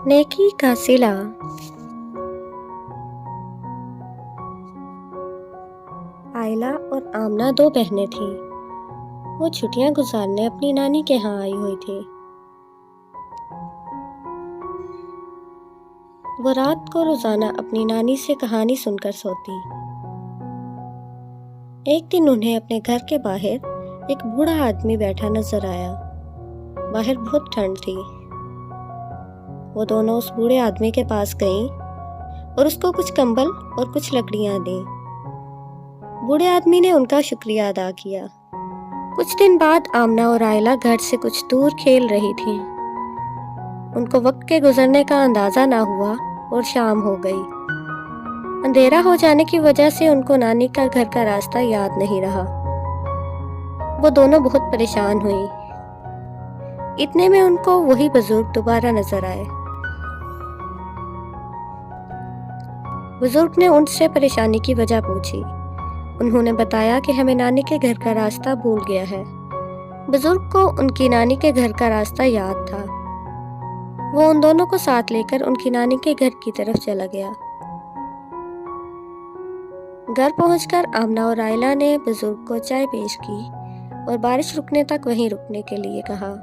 نیکی کا صلہ۔ آئلہ اور آمنہ دو بہنیں تھیں۔ وہ چھٹیاں گزارنے اپنی نانی کے ہاں آئی ہوئی تھی۔ وہ رات کو روزانہ اپنی نانی سے کہانی سن کر سوتی۔ ایک دن انہیں اپنے گھر کے باہر ایک بوڑھا آدمی بیٹھا نظر آیا۔ باہر بہت ٹھنڈ تھی۔ وہ دونوں اس بوڑھے آدمی کے پاس گئیں اور اس کو کچھ کمبل اور کچھ لکڑیاں دیں۔ بوڑھے آدمی نے ان کا شکریہ ادا کیا۔ کچھ دن بعد آمنہ اور آئلہ گھر سے کچھ دور کھیل رہی تھیں۔ ان کو وقت کے گزرنے کا اندازہ نہ ہوا اور شام ہو گئی۔ اندھیرا ہو جانے کی وجہ سے ان کو نانی کا گھر کا راستہ یاد نہیں رہا۔ وہ دونوں بہت پریشان ہوئیں۔ اتنے میں ان کو وہی بزرگ دوبارہ نظر آئے۔ بزرگ نے ان سے پریشانی کی وجہ پوچھی۔ انہوں نے بتایا کہ ہمیں نانی کے گھر کا راستہ بھول گیا ہے۔ بزرگ کو ان کی نانی کے گھر کا راستہ یاد تھا۔ وہ ان دونوں کو ساتھ لے کر ان کی نانی کے گھر کی طرف چلا گیا۔ گھر پہنچ کر آمنہ اور آئلہ نے بزرگ کو چائے پیش کی اور بارش رکنے تک وہیں رکنے کے لیے کہا۔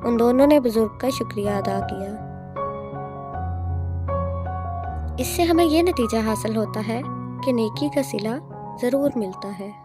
ان دونوں نے بزرگ کا شکریہ ادا کیا۔ اس سے ہمیں یہ نتیجہ حاصل ہوتا ہے کہ نیکی کا صلہ ضرور ملتا ہے۔